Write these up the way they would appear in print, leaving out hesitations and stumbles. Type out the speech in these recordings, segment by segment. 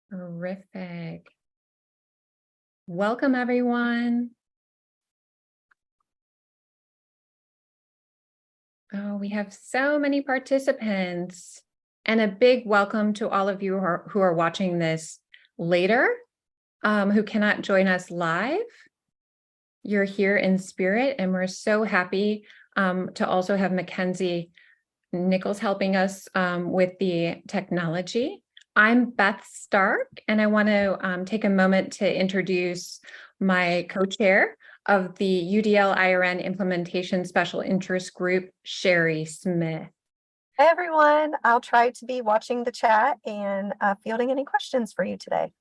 Terrific. Welcome, everyone. Oh, we have so many participants. And a big welcome to all of you who are watching this later, who cannot join us live. You're here in spirit, and we're so happy to also have Mackenzie Nichols helping us with the technology. I'm Beth Stark, and I want to take a moment to introduce my co-chair of the UDL IRN Implementation Special Interest Group, Sherry Smith. Hey everyone, I'll try to be watching the chat and fielding any questions for you today.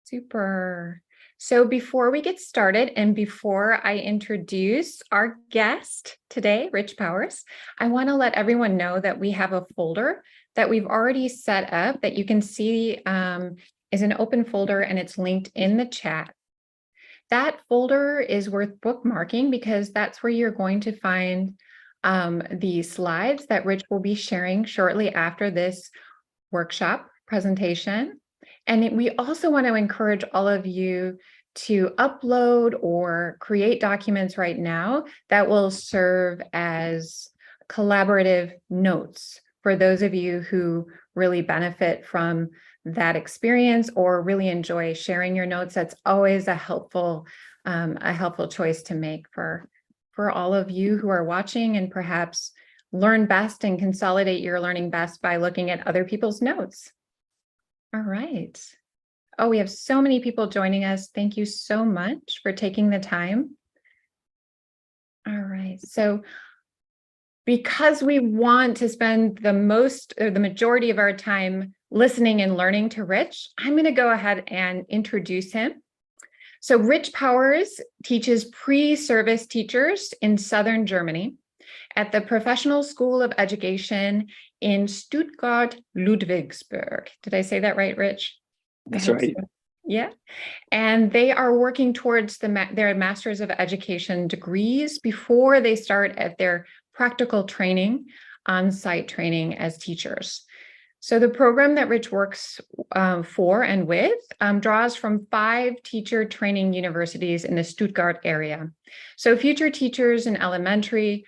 Super. So before we get started and before I introduce our guest today, Rich Powers, I want to let everyone know that we have a folder that we've already set up that you can see is an open folder, and it's linked in the chat. That folder is worth bookmarking because that's where you're going to find the slides that Rich will be sharing shortly after this workshop presentation. And we also want to encourage all of you to upload or create documents right now that will serve as collaborative notes for those of you who really benefit from that experience or really enjoy sharing your notes. That's always a helpful choice to make for all of you who are watching, and perhaps learn best and consolidate your learning best by looking at other people's notes. All right. Oh, we have so many people joining us. Thank you so much for taking the time. All right. So because we want to spend the majority of our time listening and learning to Rich, I'm going to go ahead and introduce him. So Rich Powers teaches pre-service teachers in Southern Germany at the Professional School of Education in Stuttgart, Ludwigsburg. Did I say that right, Rich? That's right. So. Yeah. And they are working towards their Masters of Education degrees before they start at their practical training, on-site training as teachers. So the program that Rich works for and with draws from 5 teacher training universities in the Stuttgart area. So future teachers in elementary,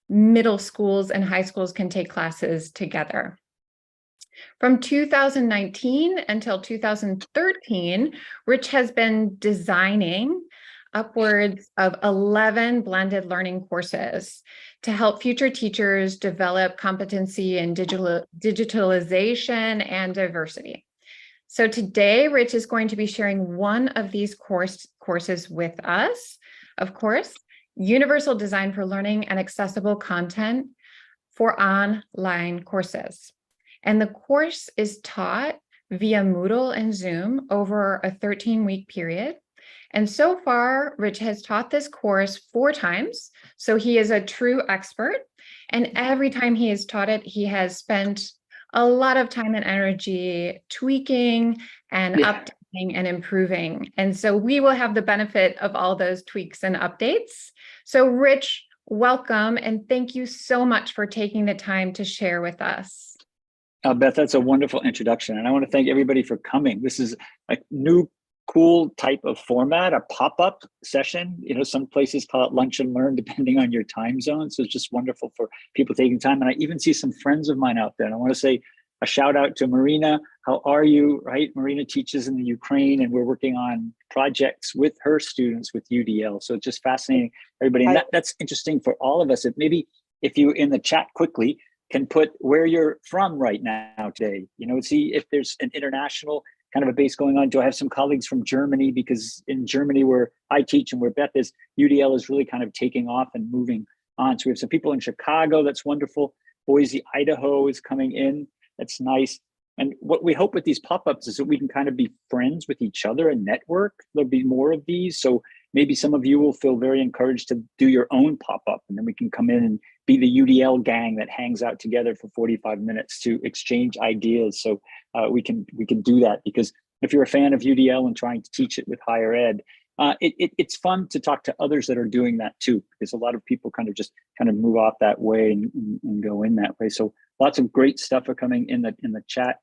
middle schools, and high schools can take classes together. From 2019 until 2013, Rich has been designing upwards of 11 blended learning courses to help future teachers develop competency in digitalization and diversity. So today, Rich is going to be sharing one of these courses with us. Of course, Universal Design for Learning and Accessible Content for Online Courses. And the course is taught via Moodle and Zoom over a 13-week period. And so far, Rich has taught this course 4 times. So he is a true expert. And every time he has taught it, he has spent a lot of time and energy tweaking and updating and improving. And so we will have the benefit of all those tweaks and updates. So Rich, welcome. And thank you so much for taking the time to share with us. Beth, that's a wonderful introduction. And I want to thank everybody for coming. This is a new, cool type of format, a pop-up session. You know, some places call it lunch and learn, depending on your time zone. So it's just wonderful for people taking time. And I even see some friends of mine out there. And I want to say a shout out to Marina. How are you? Right? Marina teaches in the Ukraine, and we're working on projects with her students with UDL. So it's just fascinating, everybody. And that's interesting for all of us. Maybe if you, in the chat quickly, can put where you're from right now today, you know, see if there's an international kind of a base going on. Do I have some colleagues from Germany? Because in Germany, where I teach and where Beth is, UDL is really kind of taking off and moving on. So we have some people in Chicago. That's wonderful. Boise, Idaho is coming in. That's nice. And what we hope with these pop-ups is that we can kind of be friends with each other and network. There'll be more of these. So maybe some of you will feel very encouraged to do your own pop-up, and then we can come in and be the UDL gang that hangs out together for 45 minutes to exchange ideas. So we can do that, because if you're a fan of UDL and trying to teach it with higher ed, it's fun to talk to others that are doing that too, because a lot of people kind of move off that way and go in that way. So lots of great stuff are coming in the chat.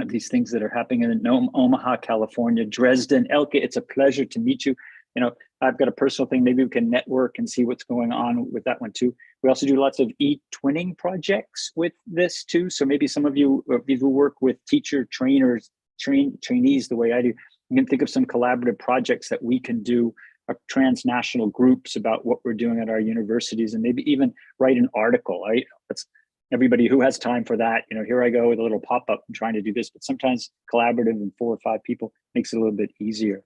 these things that are happening in Omaha, California, Dresden. Elke, it's a pleasure to meet you. You know, I've got a personal thing. Maybe we can network and see what's going on with that one too. We also do lots of e-twinning projects with this too. So maybe some of you who work with teacher trainers, trainees the way I do, you can think of some collaborative projects that we can do, transnational groups about what we're doing at our universities, and maybe even write an article. Right? That's everybody who has time for that. You know, here I go with a little pop-up and trying to do this, but sometimes collaborative and 4 or 5 people makes it a little bit easier.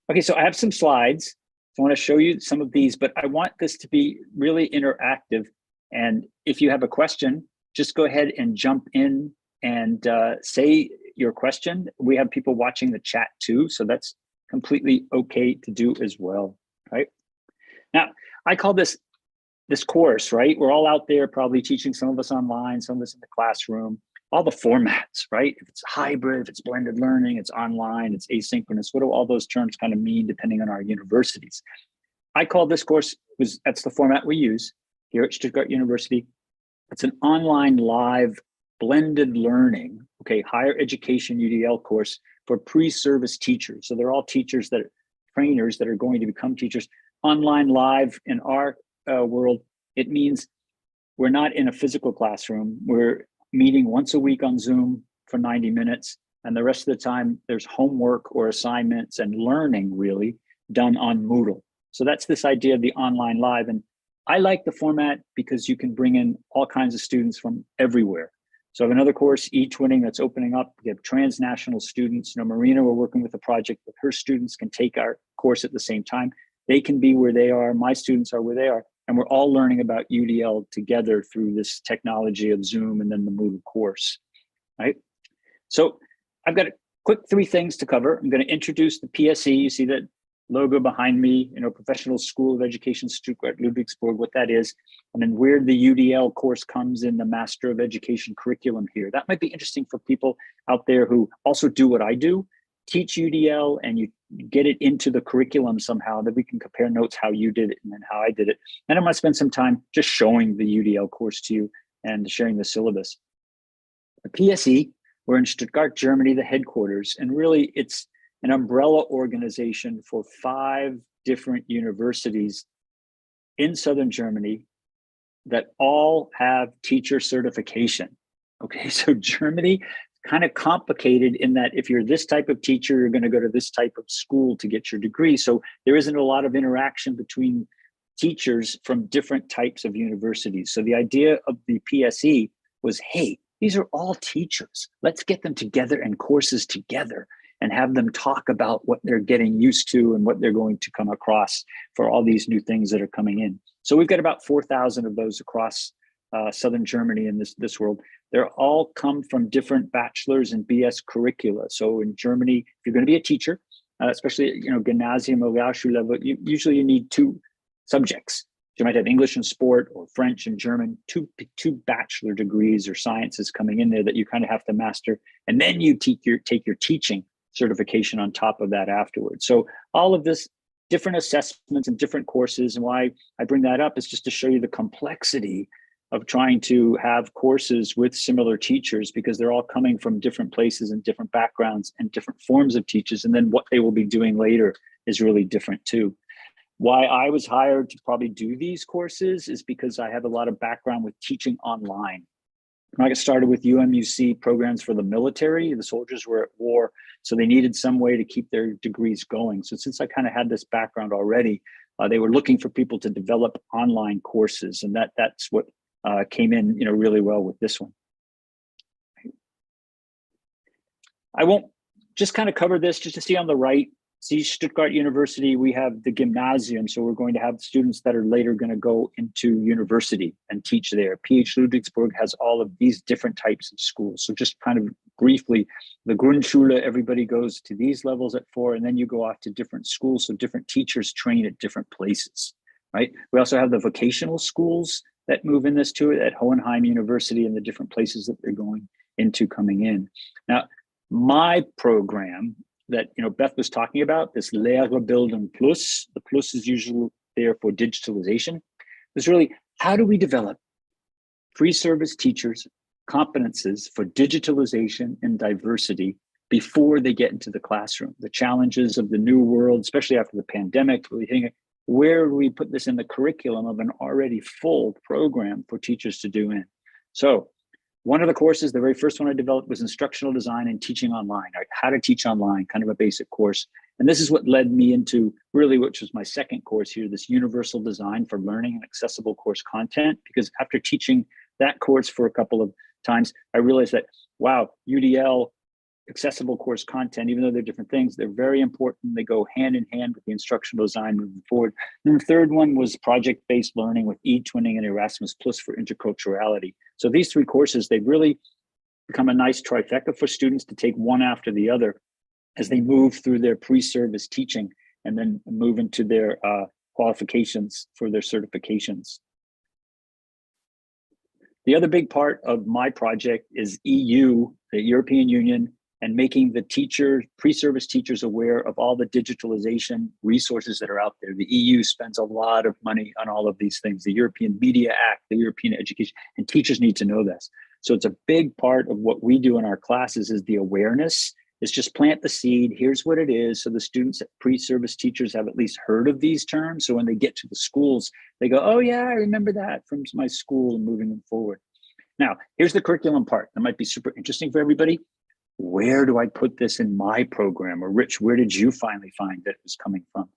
Okay, so I have some slides. I want to show you some of these, but I want this to be really interactive. And if you have a question, just go ahead and jump in and say your question. We have people watching the chat too, so that's completely okay to do as well, right? Now, I call this course, right? We're all out there probably teaching, some of us online, some of us in the classroom, all the formats, right? If it's hybrid, if it's blended learning, it's online, it's asynchronous. What do all those terms kind of mean depending on our universities? I call this course, that's the format we use here at Stuttgart University. It's an online live blended learning, okay, higher education UDL course for pre-service teachers. So they're all teachers that are trainers that are going to become teachers. Online live in our world, it means we're not in a physical classroom. We're meeting once a week on Zoom for 90 minutes. And the rest of the time, there's homework or assignments and learning really done on Moodle. So that's this idea of the online live. And I like the format because you can bring in all kinds of students from everywhere. So I have another course, e-twinning, that's opening up. We have transnational students. You know, Marina, we're working with a project that her students can take our course at the same time. They can be where they are. My students are where they are. And we're all learning about UDL together through this technology of Zoom and then the Moodle course, right? So I've got a quick 3 things to cover. I'm going to introduce the PSE. You see that logo behind me, you know, Professional School of Education, Stuttgart, Ludwigsburg, what that is, and then where the UDL course comes in the Master of Education curriculum here. That might be interesting for people out there who also do what I do, teach UDL, and you get it into the curriculum somehow, that we can compare notes how you did it and then how I did it. And I'm going to spend some time just showing the UDL course to you and sharing the syllabus. The PSE, we're in Stuttgart, Germany, the headquarters, and really it's an umbrella organization for 5 different universities in Southern Germany that all have teacher certification. Okay, so Germany, kind of complicated in that if you're this type of teacher, you're going to go to this type of school to get your degree. So there isn't a lot of interaction between teachers from different types of universities. So the idea of the PSE was, hey, these are all teachers. Let's get them together and courses together and have them talk about what they're getting used to and what they're going to come across for all these new things that are coming in. So we've got about 4,000 of those across Southern Germany in this world. They're all come from different bachelor's and BS curricula. So in Germany, if you're going to be a teacher, especially, you know, Gymnasium or Realschule, usually you need 2 subjects. You might have English and sport or French and German, two bachelor degrees or sciences coming in there that you kind of have to master. And then you take your teaching certification on top of that afterwards. So all of this different assessments and different courses, and why I bring that up is just to show you the complexity of trying to have courses with similar teachers, because they're all coming from different places and different backgrounds and different forms of teachers. And then what they will be doing later is really different too. Why I was hired to probably do these courses is because I have a lot of background with teaching online. I got started with UMUC programs for the military. The soldiers were at war, so they needed some way to keep their degrees going. So since I kind of had this background already, they were looking for people to develop online courses, and that's what came in, you know, really well with this one. I won't just kind of cover this just to see on the right. See, Stuttgart University, we have the gymnasium. So we're going to have students that are later going to go into university and teach there. PH Ludwigsburg has all of these different types of schools. So just kind of briefly, the Grundschule, everybody goes to these levels at 4, and then you go off to different schools. So different teachers train at different places, right? We also have the vocational schools that move in this too at Hohenheim University and the different places that they're going into coming in. Now, my program that, you know, Beth was talking about, this Lehrerbildung Plus, the plus is usually there for digitalization, is really how do we develop free service teachers competences for digitalization and diversity before they get into the classroom. The challenges of the new world, especially after the pandemic, really thinking, where do we put this in the curriculum of an already full program for teachers to do in? So one of the courses, the very first one I developed, was instructional design and teaching online, right? How to teach online, kind of a basic course. And this is what led me into really, which was my second course here, this universal design for learning and accessible course content. Because after teaching that course for a couple of times, I realized that, wow, UDL accessible course content, even though they're different things, they're very important. They go hand in hand with the instructional design moving forward. And the third one was project-based learning with eTwinning and Erasmus Plus for interculturality. So these three courses, they've really become a nice trifecta for students to take one after the other as they move through their pre-service teaching and then move into their qualifications for their certifications. The other big part of my project is EU, the European Union, and making the teachers, pre-service teachers, aware of all the digitalization resources that are out there. The EU spends a lot of money on all of these things, the European Media Act, the European Education, and teachers need to know this. So it's a big part of what we do in our classes is the awareness. It's just plant the seed, here's what it is. So the students, pre-service teachers have at least heard of these terms. So when they get to the schools, they go, oh yeah, I remember that from my school, and moving them forward. Now, here's the curriculum part. That might be super interesting for everybody. Where do I put this in my program? Or Rich, where did you finally find that it was coming from?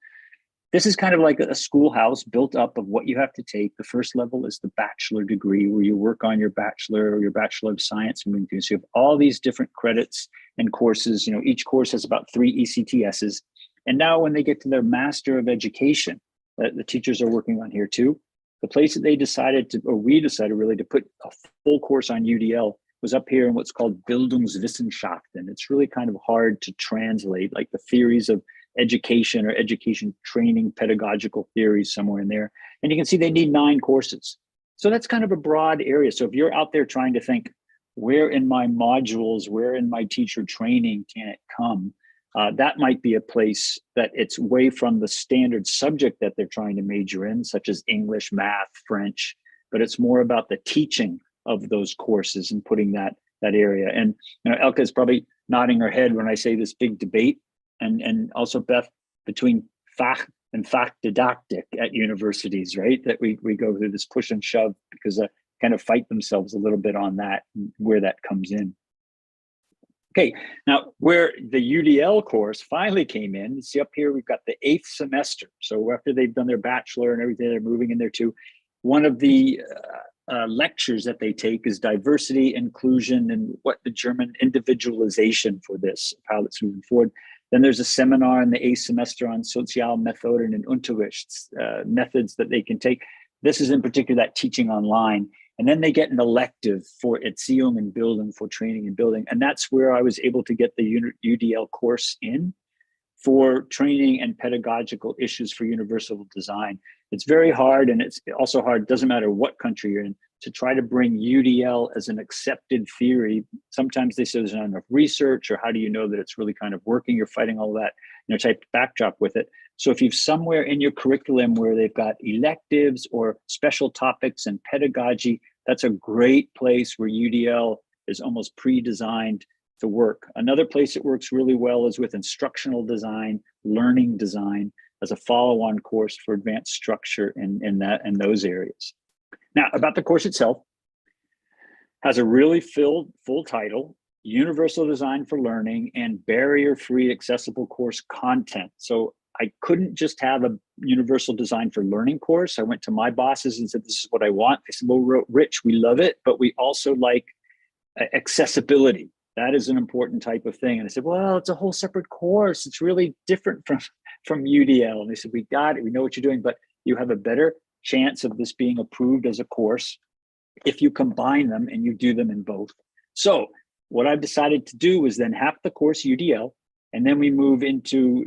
This is kind of like a schoolhouse built up of what you have to take. The first level is the bachelor degree, where you work on your bachelor or your Bachelor of Science. And so you have all these different credits and courses. You know, each course has about 3 ECTSs. And now when they get to their Master of Education, that the teachers are working on here too, the place that they decided to, or we decided really to put a full course on UDL was up here in what's called Bildungswissenschaften. It's really kind of hard to translate, like the theories of education or education training, pedagogical theories somewhere in there. And you can see they need 9 courses. So that's kind of a broad area. So if you're out there trying to think, where in my modules, where in my teacher training can it come? That might be a place that it's way from the standard subject that they're trying to major in, such as English, math, French, but it's more about the teaching of those courses and putting that area. And you know, Elke is probably nodding her head when I say this big debate, and also Beth, between Fach and Fachdidaktik at universities, right? That we go through this push and shove because they kind of fight themselves a little bit on that, where that comes in. Okay, now where the UDL course finally came in, see up here, we've got the 8th semester. So after they've done their bachelor and everything, they're moving in there too. One of the lectures that they take is diversity, inclusion, and what the German individualization for this, how it's moving forward. Then there's a seminar in the 8th semester on Sozialmethoden and Unterrichts, methods that they can take. This is in particular that teaching online. And then they get an elective for Erziehung and Bildung, for training and building. And that's where I was able to get the UDL course in for training and pedagogical issues for universal design. It's very hard, and it's also hard, doesn't matter what country you're in, to try to bring UDL as an accepted theory. Sometimes they say there's not enough research, or how do you know that it's really kind of working? You're fighting all that, you know, type backdrop with it. So if you've somewhere in your curriculum where they've got electives or special topics and pedagogy, that's a great place where UDL is almost pre-designed to work. Another place it works really well is with instructional design, learning design, as a follow-on course for advanced structure in those areas. Now, about the course itself, has a really full title, Universal Design for Learning and Barrier-Free Accessible Course Content. So I couldn't just have a Universal Design for Learning course. I went to my bosses and said, this is what I want. They said, well, Rich, we love it, but we also like accessibility. That is an important type of thing. And I said, well, it's a whole separate course. It's really different from UDL. And they said, we got it. We know what you're doing, but you have a better chance of this being approved as a course if you combine them and you do them in both. So what I've decided to do is then half the course UDL, and then we move into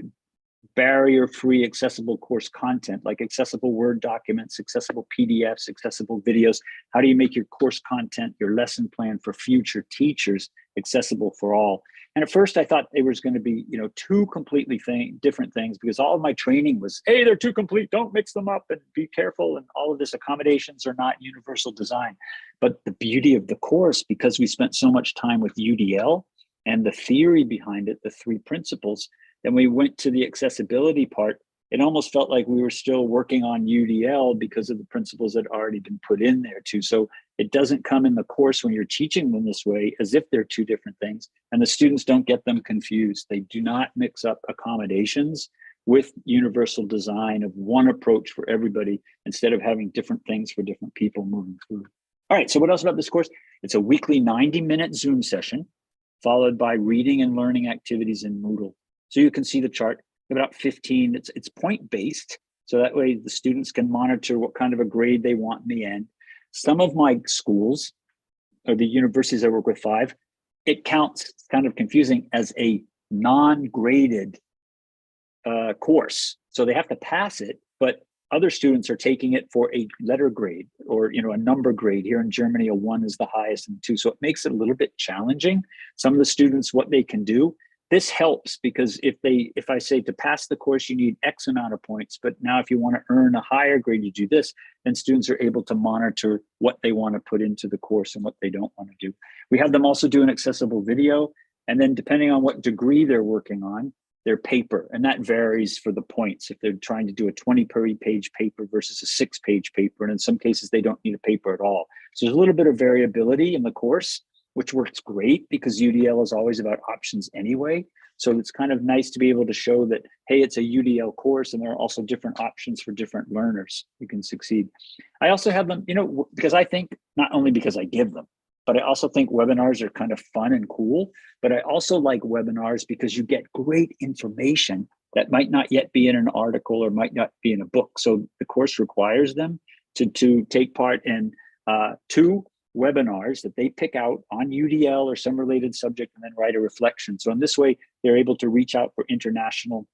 barrier-free accessible course content, like accessible Word documents, accessible PDFs, accessible videos. How do you make your course content, your lesson plan for future teachers accessible for all? And at first I thought it was going to be, two completely different things, because all of my training was, hey, they're too complete, don't mix them up and be careful. And all of this accommodations are not universal design. But the beauty of the course, because we spent so much time with UDL and the theory behind it, the 3 principles, then we went to the accessibility part. It almost felt like we were still working on UDL because of the principles that had already been put in there too. So it doesn't come in the course when you're teaching them this way as if they're 2 different things. And the students don't get them confused. They do not mix up accommodations with universal design of one approach for everybody, instead of having different things for different people moving through. All right, so what else about this course? It's a weekly 90-minute Zoom session, followed by reading and learning activities in Moodle. So you can see the chart, about 15, it's point-based. So that way the students can monitor what kind of a grade they want in the end. Some of my schools, or the universities I work with, 5, it counts, it's kind of confusing, as a non-graded course. So they have to pass it, but other students are taking it for a letter grade, or a number grade. Here in Germany, a 1 is the highest, and 2. So it makes it a little bit challenging. Some of the students, what they can do, this helps, because if I say to pass the course, you need X amount of points, but now if you want to earn a higher grade, you do this, then students are able to monitor what they want to put into the course and what they don't want to do. We have them also do an accessible video, and then depending on what degree they're working on, their paper, and that varies for the points. If they're trying to do a 20-page paper versus a 6-page paper, and in some cases they don't need a paper at all. So there's a little bit of variability in the course, which works great because UDL is always about options anyway. So it's kind of nice to be able to show that, hey, it's a UDL course and there are also different options for different learners who can succeed. I also have them, because I think, not only because I give them, but I also think webinars are kind of fun and cool. But I also like webinars because you get great information that might not yet be in an article or might not be in a book. So the course requires them to take part in 2 webinars that they pick out on UDL or some related subject, and then write a reflection. So in this way, they're able to reach out for international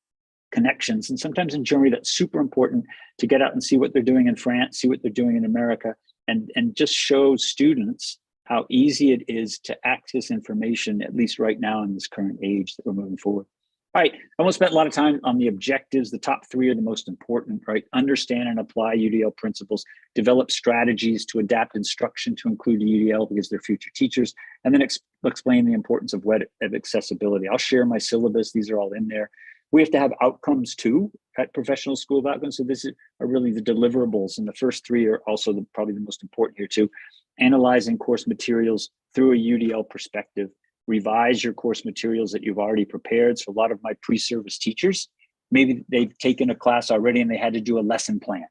connections. And sometimes in Germany, that's super important to get out and see what they're doing in France, see what they're doing in America, and just show students how easy it is to access information, at least right now in this current age that we're moving forward. All right, I won't spend a lot of time on the objectives. The top 3 are the most important, right? Understand and apply UDL principles, develop strategies to adapt instruction to include UDL because they're future teachers, and then explain the importance of accessibility. I'll share my syllabus. These are all in there. We have to have outcomes too at Professional School of Outcomes. So this are really the deliverables. And the first 3 are also probably the most important here too. Analyzing course materials through a UDL perspective. Revise your course materials that you've already prepared. So a lot of my pre-service teachers, maybe they've taken a class already and they had to do a lesson plan.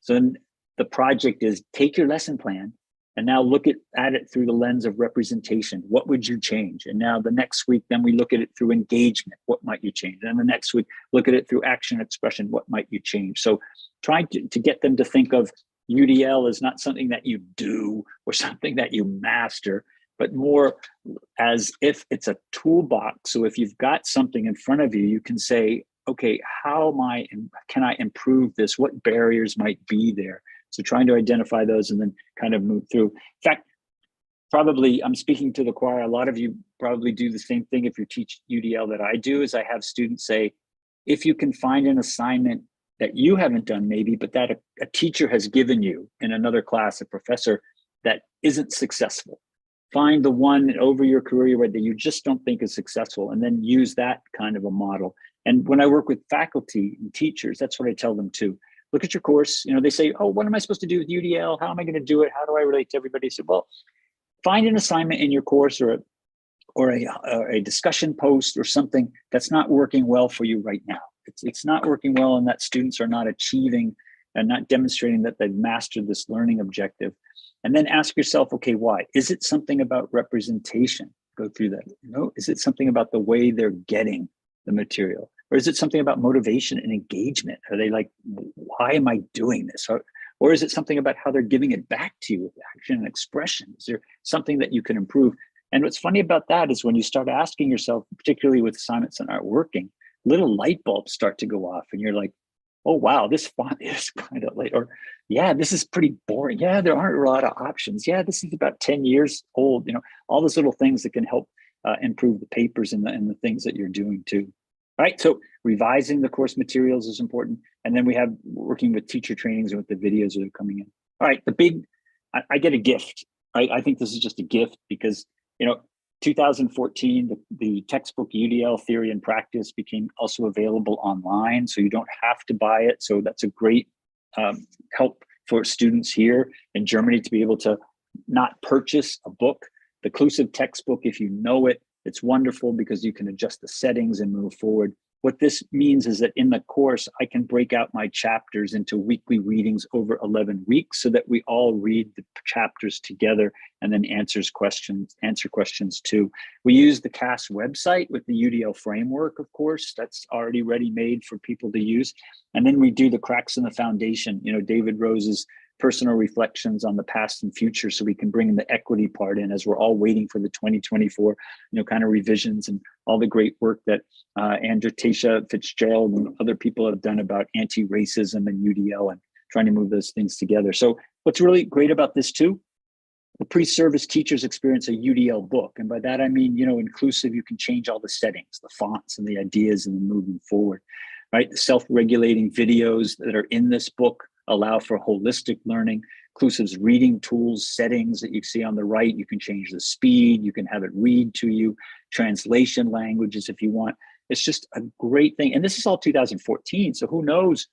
So then the project is take your lesson plan and now look at it through the lens of representation. What would you change? And now the next week, then we look at it through engagement. What might you change? And the next week, look at it through action expression. What might you change? So trying to get them to think of UDL as not something that you do or something that you master, but more as if it's a toolbox. So if you've got something in front of you, you can say, okay, can I improve this? What barriers might be there? So trying to identify those and then kind of move through. In fact, probably I'm speaking to the choir. A lot of you probably do the same thing if you teach UDL that I do, is I have students say, if you can find an assignment that you haven't done maybe, but that a teacher has given you in another class, a professor, that isn't successful. Find the one over your career that you just don't think is successful, and then use that kind of a model. And when I work with faculty and teachers, that's what I tell them too. Look at your course. They say, oh, what am I supposed to do with UDL? How am I going to do it? How do I relate to everybody? So, well, find an assignment in your course or a discussion post or something that's not working well for you right now. It's not working well, and that students are not achieving and not demonstrating that they've mastered this learning objective. And then ask yourself, okay, why? Is it something about representation? Go through that. Is it something about the way they're getting the material? Or is it something about motivation and engagement? Are they like, why am I doing this? Or is it something about how they're giving it back to you with action and expression? Is there something that you can improve? And what's funny about that is when you start asking yourself, particularly with assignments that aren't working, little light bulbs start to go off and you're like, oh, wow, this font is kind of late. Or, yeah, this is pretty boring. Yeah, there aren't a lot of options. Yeah, this is about 10 years old. All those little things that can help improve the papers and the things that you're doing too. All right, so revising the course materials is important. And then we have working with teacher trainings and with the videos that are coming in. All right, I get a gift. I think this is just a gift because, 2014, the textbook UDL Theory and Practice became also available online, so you don't have to buy it. So that's a great help for students here in Germany to be able to not purchase a book. The Clusive textbook, if you know it, it's wonderful because you can adjust the settings and move forward. What this means is that in the course, I can break out my chapters into weekly readings over 11 weeks so that we all read the chapters together and then answer questions too. We use the CAS website with the UDL framework, of course, that's already ready-made for people to use. And then we do the cracks in the foundation, David Rose's personal reflections on the past and future, so we can bring the equity part in as we're all waiting for the 2024, kind of revisions and all the great work that Andrew Tasha Fitzgerald and other people have done about anti-racism and UDL and trying to move those things together. So what's really great about this too, the pre-service teachers experience a UDL book. And by that, I mean, inclusive, you can change all the settings, the fonts and the ideas and then moving forward, right? The self-regulating videos that are in this book allow for holistic learning. Clusive's reading tools, settings that you see on the right, you can change the speed, you can have it read to you, translation languages if you want. It's just a great thing. And this is all 2014, so who knows,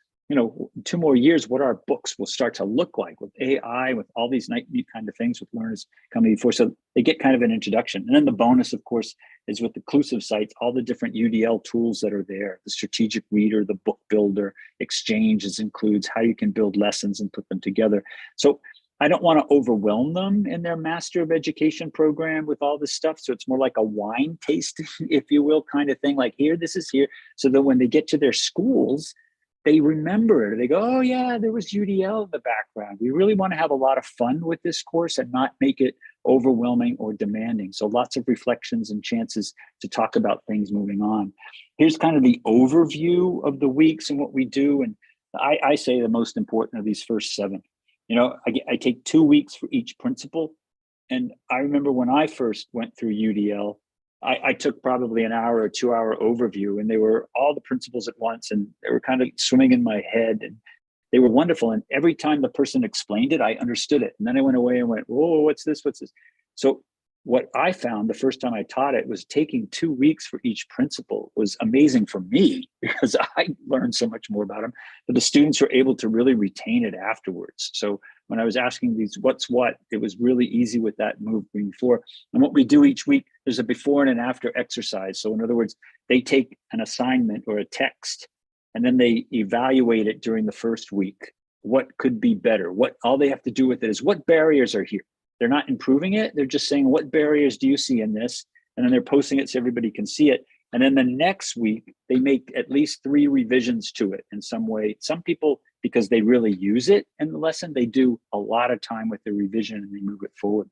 2 more years what our books will start to look like with AI, with all these neat kind of things with learners coming before. So they get kind of an introduction. And then the bonus, of course, is with the Clusive sites, all the different UDL tools that are there, the strategic reader, the book builder, exchanges includes how you can build lessons and put them together. So I don't want to overwhelm them in their Master of Education program with all this stuff. So it's more like a wine tasting, if you will, kind of thing, like here, this is here. So that when they get to their schools, they remember it. They go, oh yeah, there was UDL in the background. We really want to have a lot of fun with this course and not make it overwhelming or demanding. So lots of reflections and chances to talk about things moving on. Here's kind of the overview of the weeks and what we do. And I say the most important of these first 7. I take 2 weeks for each principle. And I remember when I first went through UDL, I took probably an hour or 2 hour overview, and they were all the principles at once, and they were kind of swimming in my head, and they were wonderful. And every time the person explained it, I understood it. And then I went away and went, whoa, what's this? What's this? So what I found the first time I taught it was taking 2 weeks for each principle was amazing for me because I learned so much more about them, but the students were able to really retain it afterwards. So when I was asking these what's what, it was really easy with that moving forward. And what we do each week, there's a before and an after exercise. So in other words, they take an assignment or a text, and then they evaluate it during the first week. What could be better? All they have to do with it is what barriers are here. They're not improving it. They're just saying, what barriers do you see in this? And then they're posting it so everybody can see it. And then the next week, they make at least 3 revisions to it in some way. Some people, because they really use it in the lesson, they do a lot of time with the revision and they move it forward.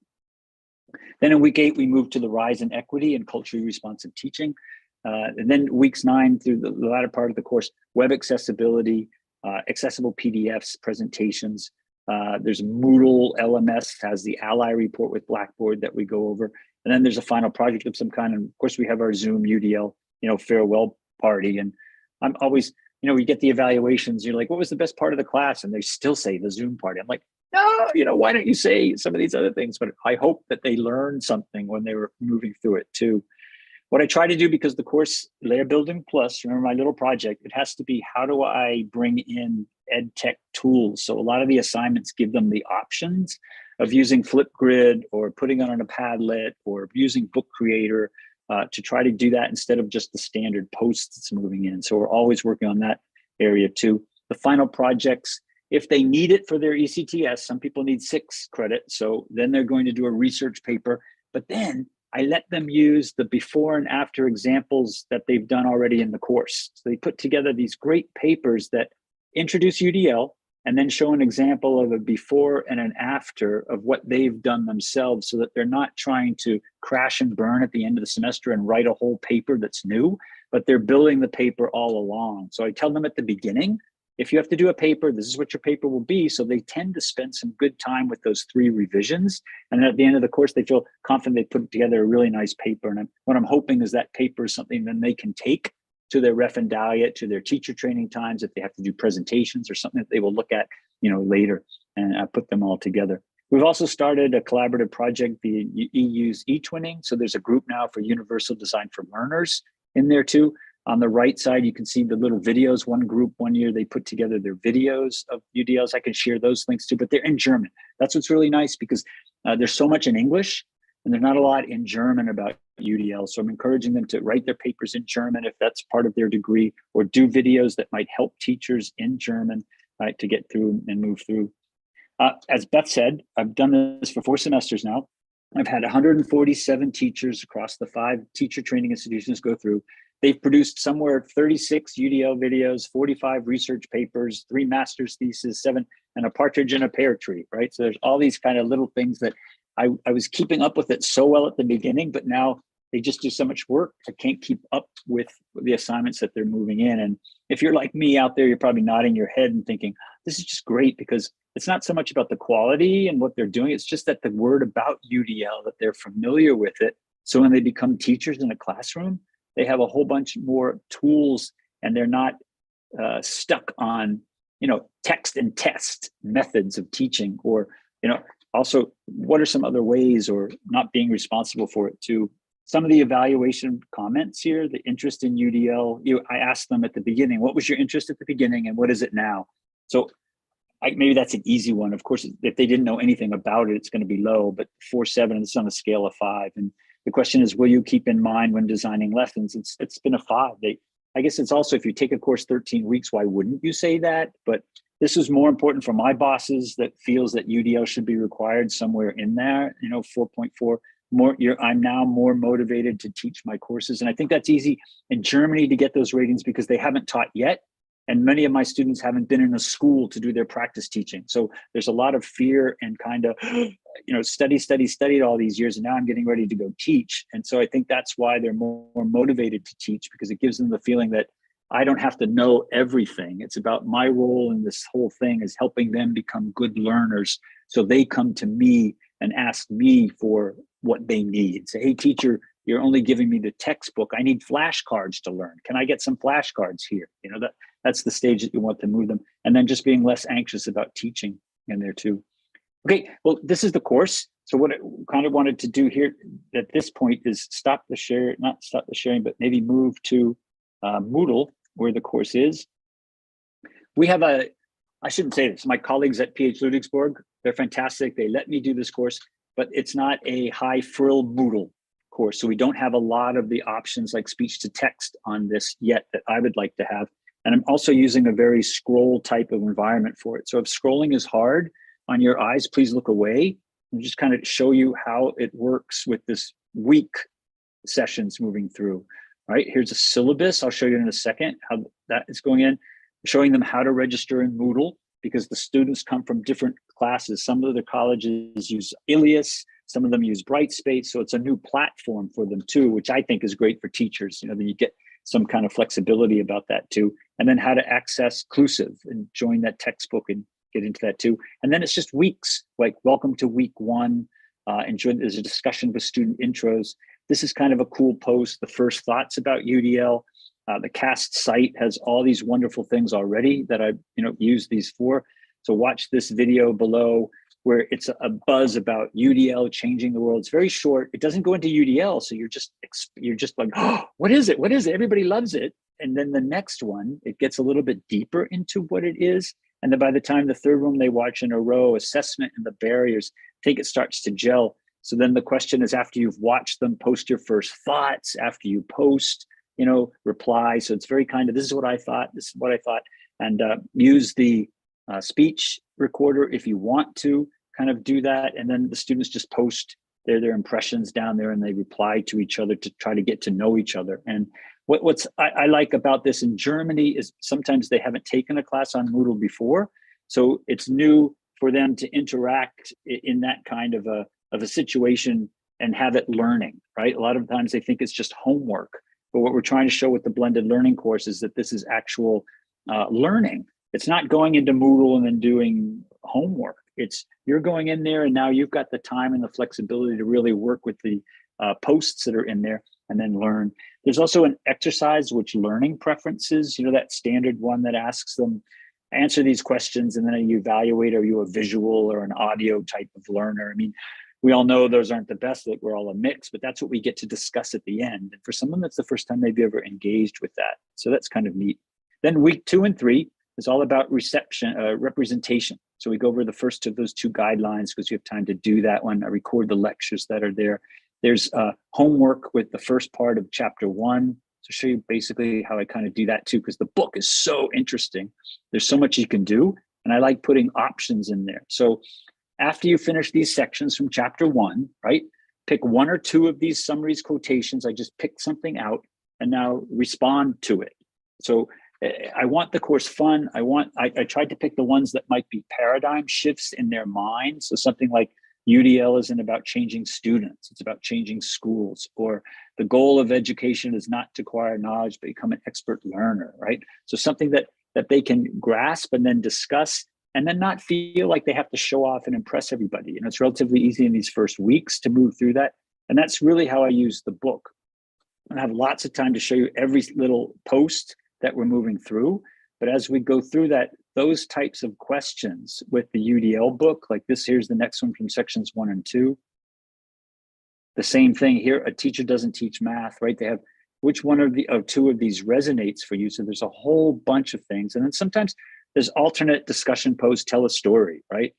Then in week 8, we move to the rise in equity and culturally responsive teaching. And then weeks 9 through the latter part of the course, web accessibility, accessible PDFs, presentations. There's Moodle LMS has the Ally report with Blackboard that we go over. And then there's a final project of some kind. And of course we have our Zoom UDL, farewell party. And I'm always, we get the evaluations, you're like, what was the best part of the class? And they still say the Zoom party. I'm like, no, why don't you say some of these other things? But I hope that they learned something when they were moving through it too. What I try to do, because the course Layer Building Plus, remember my little project, it has to be, how do I bring in ed tech tools? So a lot of the assignments give them the options of using Flipgrid or putting it on a Padlet or using Book Creator to try to do that instead of just the standard posts that's moving in. So we're always working on that area too. The final projects, if they need it for their ECTS, some people need 6 credits. So then they're going to do a research paper, but then I let them use the before and after examples that they've done already in the course. So they put together these great papers that introduce UDL and then show an example of a before and an after of what they've done themselves, so that they're not trying to crash and burn at the end of the semester and write a whole paper that's new, but they're building the paper all along. So I tell them at the beginning, if you have to do a paper, this is what your paper will be. So they tend to spend some good time with those 3 revisions. And at the end of the course, they feel confident they put together a really nice paper. And what I'm hoping is that paper is something then they can take to their referendariate, to their teacher training times, if they have to do presentations or something that they will look at, later, and put them all together. We've also started a collaborative project, the EU's eTwinning. So there's a group now for Universal Design for Learners in there too. On the right side, you can see the little videos. One group, one year, they put together their videos of UDLs. I can share those links too, but they're in German. That's what's really nice, because there's so much in English and there's not a lot in German about UDL. So I'm encouraging them to write their papers in German if that's part of their degree, or do videos that might help teachers in German, right, to get through and move through. As Beth said, I've done this for 4 semesters now. I've had 147 teachers across the 5 teacher training institutions go through. They've produced somewhere 36 UDL videos, 45 research papers, 3 master's theses, 7, and a partridge in a pear tree, right? So there's all these kind of little things that I was keeping up with it so well at the beginning, but now they just do so much work. I can't keep up with the assignments that they're moving in. And if you're like me out there, you're probably nodding your head and thinking, this is just great, because it's not so much about the quality and what they're doing. It's just that the word about UDL, that they're familiar with it. So when they become teachers in a classroom, they have a whole bunch more tools, and they're not stuck on, text and test methods of teaching, or, also what are some other ways, or not being responsible for it too. Some of the evaluation comments here, the interest in UDL, I asked them at the beginning, what was your interest at the beginning and what is it now? So maybe that's an easy one. Of course, if they didn't know anything about it, it's going to be low, but 4.7 is on a scale of 5. And the question is, will you keep in mind when designing lessons? It's been a 5. I guess it's also, if you take a course 13 weeks, why wouldn't you say that? But this is more important for my bosses that feels that UDL should be required somewhere in there, 4.4. I'm now more motivated to teach my courses. And I think that's easy in Germany to get those ratings, because they haven't taught yet. And many of my students haven't been in a school to do their practice teaching. So there's a lot of fear and kind of, studied all these years, and now I'm getting ready to go teach. And so I think that's why they're more motivated to teach, because it gives them the feeling that I don't have to know everything. It's about my role in this whole thing is helping them become good learners. So they come to me and ask me for what they need. Say, hey, teacher, you're only giving me the textbook. I need flashcards to learn. Can I get some flashcards here? That's the stage that you want to move them. And then just being less anxious about teaching in there too. Okay, well, this is the course. So what I kind of wanted to do here at this point is not stop the sharing, but maybe move to Moodle, where the course is. We have I shouldn't say this, my colleagues at PH Ludwigsburg, they're fantastic. They let me do this course, but it's not a high frill Moodle course. So we don't have a lot of the options like speech to text on this yet that I would like to have. And I'm also using a very scroll type of environment for it. So if scrolling is hard on your eyes, please look away and just kind of show you how it works with this week sessions moving through. Right, here's a syllabus. I'll show you in a second how that is going in, showing them how to register in Moodle, because the students come from different classes. Some of the colleges use Ilias, some of them use Brightspace. So it's a new platform for them too, which I think is great for teachers. Then you get some kind of flexibility about that too. And then how to access Clusive and join that textbook and get into that too. And then it's just weeks, like welcome to week 1. There's a discussion with student intros. This is kind of a cool post, the first thoughts about UDL. The CAST site has all these wonderful things already that I've used these for. So watch this video below where it's a buzz about UDL changing the world. It's very short. It doesn't go into UDL. So you're just like, oh, what is it? What is it? Everybody loves it. And then the next one, it gets a little bit deeper into what it is. And then by the time the third one they watch in a row, assessment and the barriers, I think it starts to gel. So then the question is, after you've watched them, post your first thoughts. After you post, reply. So it's very kind of, this is what I thought, this is what I thought. And use the speech recorder if you want to kind of do that. And then the students just post their impressions down there, and they reply to each other to try to get to know each other. And I like about this in Germany is sometimes they haven't taken a class on Moodle before. So it's new for them to interact in that kind of a situation and have it learning, right? A lot of times they think it's just homework, but what we're trying to show with the blended learning course is that this is actual learning. It's not going into Moodle and then doing homework. It's you're going in there and now you've got the time and the flexibility to really work with the posts that are in there and then learn. There's also an exercise, which learning preferences, that standard one that asks them, answer these questions, and then you evaluate, are you a visual or an audio type of learner? I mean, we all know those aren't the best, that we're all a mix, but that's what we get to discuss at the end. And for someone, that's the first time they've ever engaged with that. So that's kind of neat. Then week 2 and 3 is all about representation. So we go over the first of those 2 guidelines because you have time to do that one. I record the lectures that are there. There's homework with the first part of chapter 1 to show you basically how I kind of do that too, because the book is so interesting. There's so much you can do. And I like putting options in there. So after you finish these sections from chapter 1, right, pick 1 or 2 of these summaries, quotations. I just picked something out and now respond to it. So I want the course fun. I tried to pick the ones that might be paradigm shifts in their mind. So something like UDL isn't about changing students, it's about changing schools, or the goal of education is not to acquire knowledge, but become an expert learner, right? So something that they can grasp and then discuss and then not feel like they have to show off and impress everybody. It's relatively easy in these first weeks to move through that. And that's really how I use the book. I have lots of time to show you every little post that we're moving through. But as we go through that, those types of questions with the UDL book, like this, here's the next one from sections 1 and 2. The same thing here, a teacher doesn't teach math, right? They have which one of 2 of these resonates for you. So there's a whole bunch of things. And then sometimes there's alternate discussion posts, tell a story, right?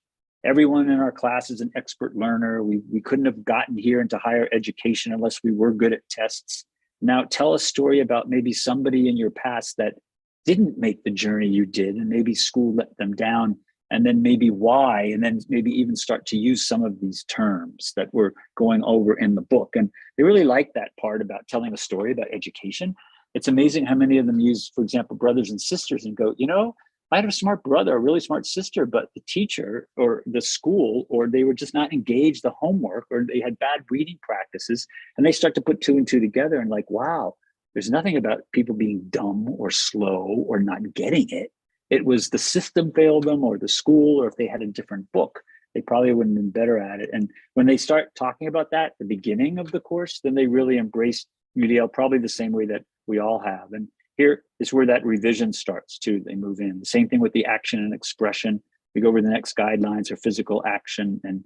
Everyone in our class is an expert learner. We couldn't have gotten here into higher education unless we were good at tests. Now tell a story about maybe somebody in your past that didn't make the journey you did, and maybe school let them down, and then maybe why, and then maybe even start to use some of these terms that we're going over in the book. And they really like that part about telling a story about education. It's amazing how many of them use, for example, brothers and sisters and go, I had a smart brother, a really smart sister, but the teacher or the school, or they were just not engaged the homework, or they had bad reading practices, and they start to put 2 and 2 together and like, wow, there's nothing about people being dumb or slow or not getting it. It was the system failed them, or the school, or if they had a different book, they probably wouldn't have been better at it. And when they start talking about that at the beginning of the course, then they really embrace UDL probably the same way that we all have. And here is where that revision starts too. They move in. The same thing with the action and expression. We go over the next guidelines, or physical action and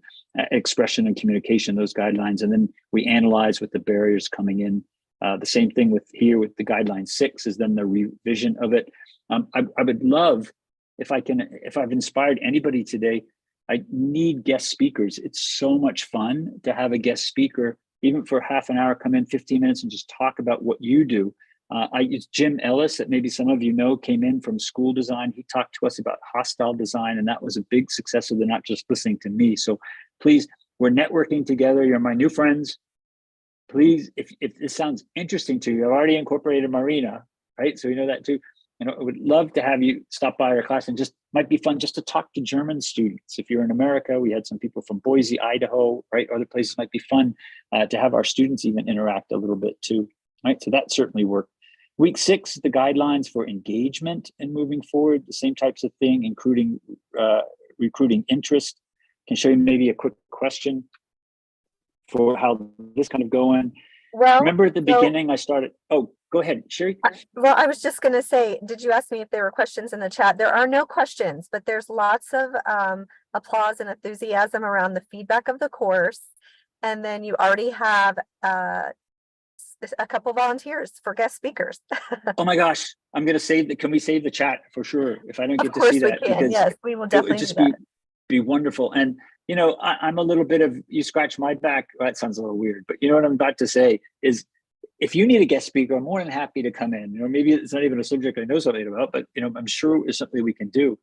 expression and communication, those guidelines. And then we analyze with the barriers coming in. The same thing with here with the guideline 6 is then the revision of it. I would love if I've inspired anybody today, I need guest speakers. It's so much fun to have a guest speaker, even for half an hour, come in 15 minutes and just talk about what you do. I use Jim Ellis, that maybe some of you know, came in from school design. He talked to us about hostile design, and that was a big success. So they're not just listening to me. So please, we're networking together. You're my new friends. Please, if this sounds interesting to you, I've already incorporated Marina, right? So you know that too. I would love to have you stop by our class, and just might be fun just to talk to German students. If you're in America, we had some people from Boise, Idaho, right? Other places might be fun to have our students even interact a little bit too, right? So that certainly worked. Week 6 is the guidelines for engagement and moving forward, the same types of thing, including recruiting interest. Can show you maybe a quick question for how this kind of going. Well, remember at the beginning I started, oh, go ahead, Sherry. Well, I was just going to say, did you ask me if there were questions in the chat? There are no questions, but there's lots of applause and enthusiasm around the feedback of the course. And then you already have a couple volunteers for guest speakers. Oh my gosh, I'm going to save the, can we save the chat for sure? If I don't get to see that, because yes, we will definitely just do that. be wonderful. And I'm a little bit of, you scratch my back. Well, that sounds a little weird, but you know what I'm about to say is, if you need a guest speaker, I'm more than happy to come in. Maybe it's not even a subject I know something about, but I'm sure it's something we can do.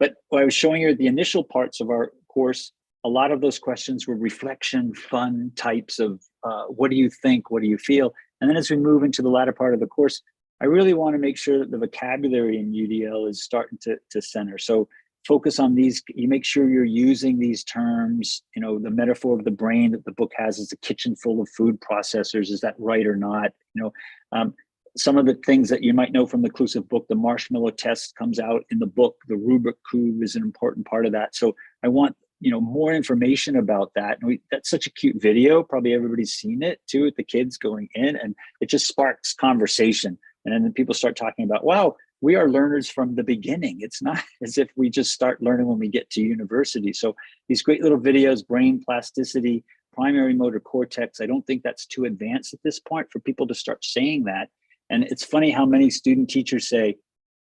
But what I was showing you, the initial parts of our course, a lot of those questions were reflection, fun types of what do you think, what do you feel? And then as we move into the latter part of the course, I really want to make sure that the vocabulary in UDL is starting to center. So focus on these. You make sure you're using these terms. You know, the metaphor of the brain that the book has is a kitchen full of food processors. Is that right or not? You know, some of the things that you might know from the Inclusive book, the marshmallow test comes out in the book. The rubric cube is an important part of that. So I want, you know, more information about that. And that's such a cute video. Probably everybody's seen it too, with the kids going in, and it just sparks conversation. And then people start talking about, wow, we are learners from the beginning. It's not as if we just start learning when we get to university. So these great little videos, brain plasticity, primary motor cortex, I don't think that's too advanced at this point for people to start saying that. And it's funny how many student teachers say,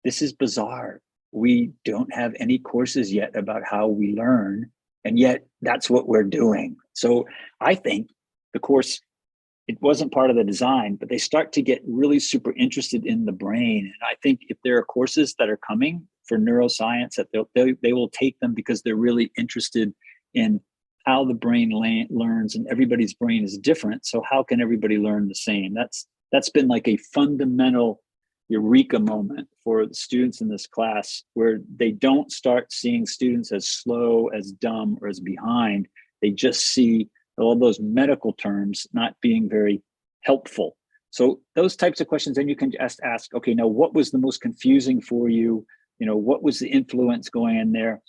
this is bizarre. We don't have any courses yet about how we learn, and yet that's what we're doing. So I think the course, it wasn't part of the design, but they start to get really super interested in the brain. And I think if there are courses that are coming for neuroscience, that they will take them because they're really interested in how the brain learns, and everybody's brain is different. So how can everybody learn the same? That's been like a fundamental eureka moment for the students in this class, where they don't start seeing students as slow, as dumb, or as behind. They just see all those medical terms not being very helpful. So those types of questions, then you can just ask, okay, now what was the most confusing for you? You know, what was the influence going in there?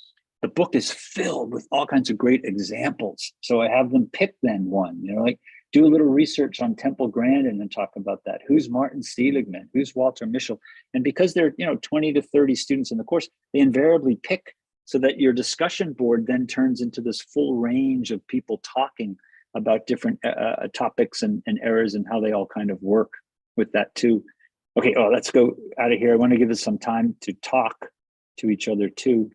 The book is filled with all kinds of great examples. So I have them pick then one, you know, like do a little research on Temple Grandin and talk about that. Who's Martin Seligman? Who's Walter Mischel? And because there are, you know, 20 to 30 students in the course, they invariably pick, so that your discussion board then turns into this full range of people talking about different topics and errors, and how they all kind of work with that too. Okay, let's go out of here. I want to give us some time to talk to each other too.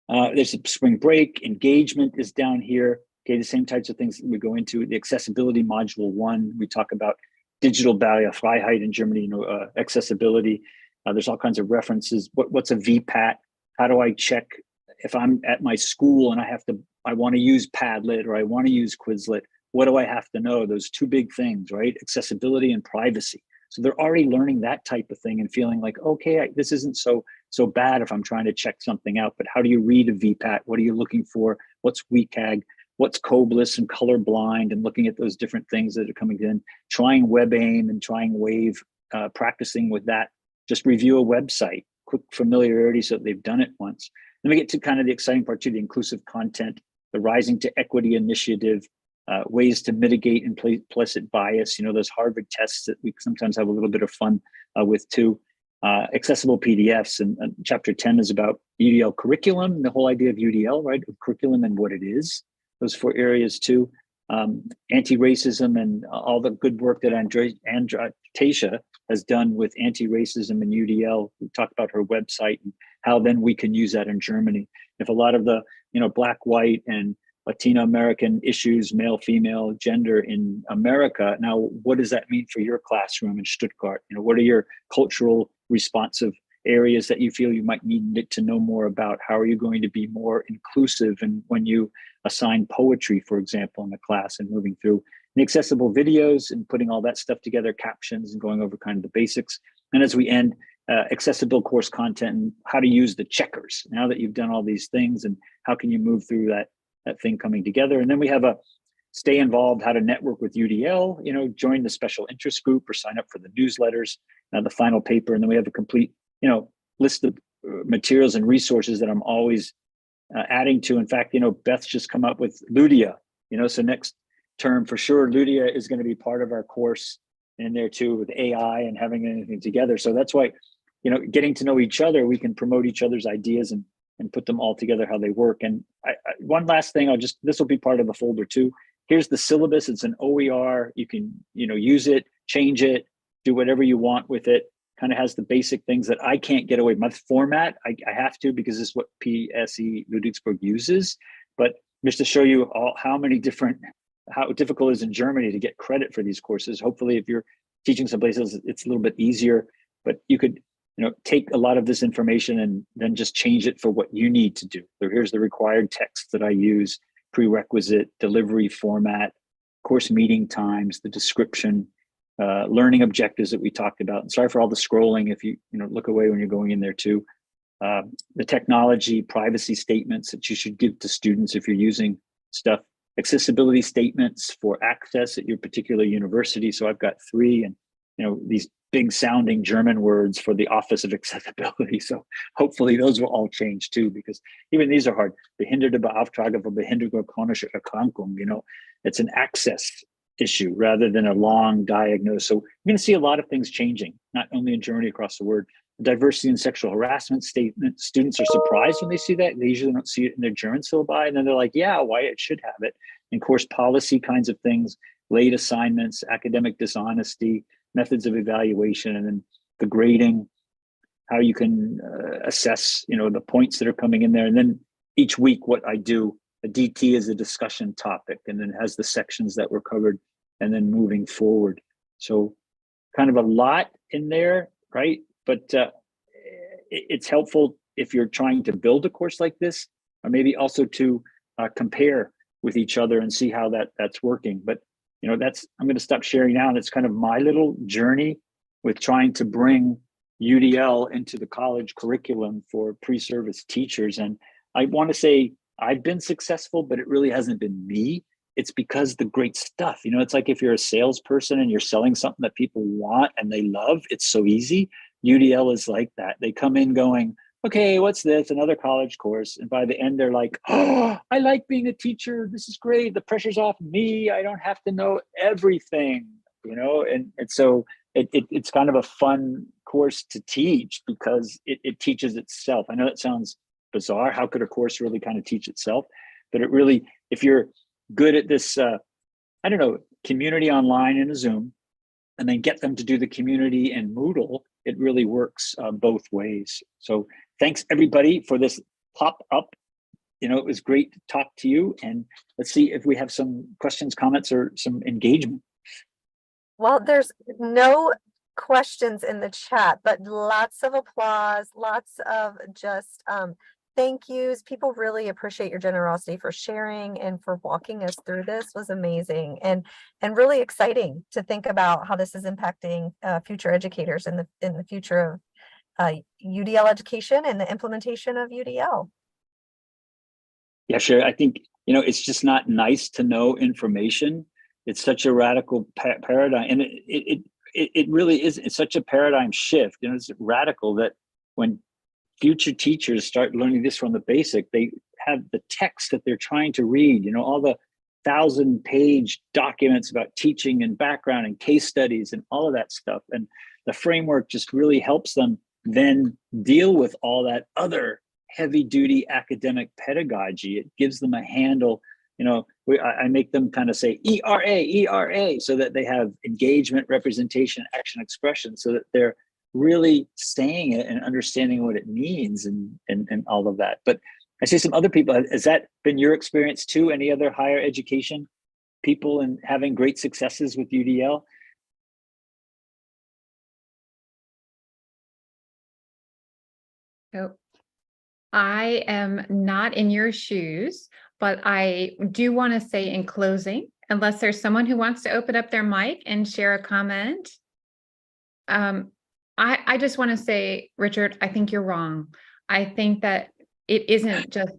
There's a spring break, engagement is down here. Okay, the same types of things that we go into. The accessibility module 1, we talk about digital Barrierefreiheit in Germany, you know, accessibility. There's all kinds of references. What's a VPAT? How do I check if I'm at my school and I want to use Padlet or I want to use Quizlet? What do I have to know? Those two big things, right? Accessibility and privacy. So they're already learning that type of thing and feeling like, okay, this isn't so bad if I'm trying to check something out. But how do you read a VPAT? What are you looking for? What's WCAG? What's COBLIS and colorblind, and looking at those different things that are coming in, trying WebAIM and trying WAVE, practicing with that. Just review a website, quick familiarity so that they've done it once. Then we get to kind of the exciting part too, the inclusive content, the Rising to Equity initiative, ways to mitigate implicit bias, you know, those Harvard tests that we sometimes have a little bit of fun with too. Accessible PDFs, and chapter 10 is about UDL curriculum, the whole idea of UDL, right? Of curriculum and what it is. Those 4 areas too. Anti-racism and all the good work that Tasha has done with anti-racism and UDL. We talked about her website and how then we can use that in Germany. If a lot of the, you know, Black, white, and Latino American issues, male, female, gender in America, now what does that mean for your classroom in Stuttgart? You know, what are your cultural responsive areas that you feel you might need to know more about? How are you going to be more inclusive? And when you assign poetry, for example, in the class, and moving through and accessible videos and putting all that stuff together, captions, and going over kind of the basics. And as we end, accessible course content and how to use the checkers now that you've done all these things, and how can you move through that thing coming together. And then we have a stay involved, how to network with UDL, you know, join the special interest group or sign up for the newsletters, the final paper. And then we have a complete, you know, list of materials and resources that I'm always adding to. In fact, you know, Beth's just come up with Ludia, you know, so next term for sure, Ludia is going to be part of our course in there too, with AI and having anything together. So that's why, you know, getting to know each other, we can promote each other's ideas and put them all together, how they work. And one last thing, this will be part of the folder too. Here's the syllabus. It's an OER. You can, you know, use it, change it, do whatever you want with it. Kind of has the basic things that I can't get away. My format, I have to, because this is what PSE Ludwigsburg uses. But just to show you how difficult it is in Germany to get credit for these courses. Hopefully, if you're teaching some places, it's a little bit easier. But you could, you know, take a lot of this information and then just change it for what you need to do. So here's the required text that I use, prerequisite, delivery format, course meeting times, the description, learning objectives that we talked about. And sorry for all the scrolling if you look away when you're going in there too. the technology privacy statements that you should give to students if you're using stuff, accessibility statements for access at your particular university. So I've got 3, and these big sounding German words for the Office of Accessibility. So hopefully those will all change too, because even these are hard. Behinderte Beauftragte für behinderung chronische Erkrankung, it's an access issue rather than a long diagnosis. So you're going to see a lot of things changing, not only in Germany, across the world. Diversity and sexual harassment statement, students are surprised when they see that. They usually don't see it in their German syllabi, and then they're like, yeah, why it should have it. And course policy kinds of things, late assignments, academic dishonesty, methods of evaluation, and then the grading, how you can assess, the points that are coming in there. And then each week what I do, a DT is a discussion topic, and then has the sections that were covered, and then moving forward. So kind of a lot in there, right? But it's helpful if you're trying to build a course like this, or maybe also to compare with each other and see how that's working. But I'm going to stop sharing now, and it's kind of my little journey with trying to bring UDL into the college curriculum for pre-service teachers. And I want to say I've been successful, but it really hasn't been me. It's because the great stuff, it's like if you're a salesperson and you're selling something that people want and they love, it's so easy. UDL is like that. They come in going, okay, what's this? Another college course. And by the end, they're like, oh, I like being a teacher. This is great. The pressure's off me. I don't have to know everything, and so it's kind of a fun course to teach because it teaches itself. I know that sounds bizarre. How could a course really kind of teach itself? But it really, if you're good at this, community online in a Zoom, and then get them to do the community in Moodle, it really works both ways. So thanks everybody for this pop-up. It was great to talk to you, and let's see if we have some questions, comments, or some engagement. Well, there's no questions in the chat, but lots of applause, lots of just thank yous. People really appreciate your generosity for sharing and for walking us through this. Was amazing and really exciting to think about how this is impacting future educators in the future of UDL education and the implementation of UDL. Yeah, sure. I think, it's just not nice to know information. It's such a radical paradigm, and it really is. It's such a paradigm shift. It's radical that when future teachers start learning this from the basic, they have the text that they're trying to read, all the 1,000-page documents about teaching and background and case studies and all of that stuff. And the framework just really helps them then deal with all that other heavy-duty academic pedagogy. It gives them a handle. I make them kind of say ERA, so that they have engagement, representation, action, expression, so that they're really saying it and understanding what it means and all of that. But I see some other people. Has that been your experience too? Any other higher education people and having great successes with UDL? So I am not in your shoes, but I do want to say in closing, unless there's someone who wants to open up their mic and share a comment, I just want to say, Richard, I think you're wrong. I think that it isn't just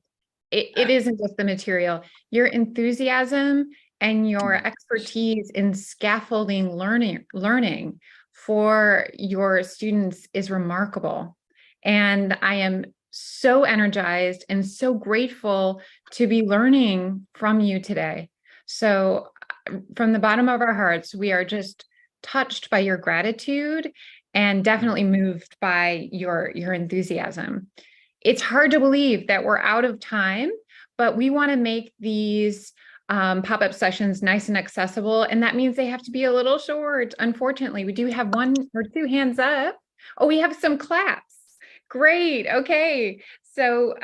the material. Your enthusiasm and your expertise in scaffolding learning for your students is remarkable. And I am so energized and so grateful to be learning from you today. So from the bottom of our hearts, we are just touched by your gratitude and definitely moved by your enthusiasm. It's hard to believe that we're out of time, but we want to make these pop-up sessions nice and accessible, and that means they have to be a little short. Unfortunately, we do have 1 or 2 hands up. Oh, we have some claps. Great. Okay. So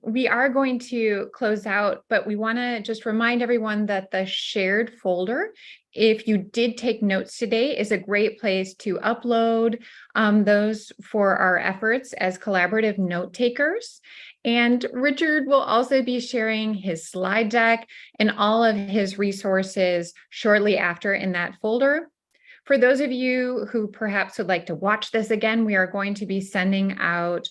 we are going to close out, but we want to just remind everyone that the shared folder, if you did take notes today, is a great place to upload those for our efforts as collaborative note takers. And Richard will also be sharing his slide deck and all of his resources shortly after in that folder. For those of you who perhaps would like to watch this again, we are going to be sending out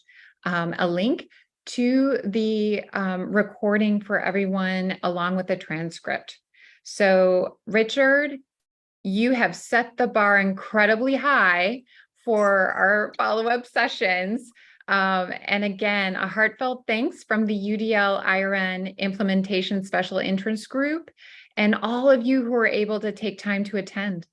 a link to the recording for everyone along with the transcript. So Richard, you have set the bar incredibly high for our follow-up sessions. And again, a heartfelt thanks from the UDL IRN Implementation Special Interest Group and all of you who were able to take time to attend.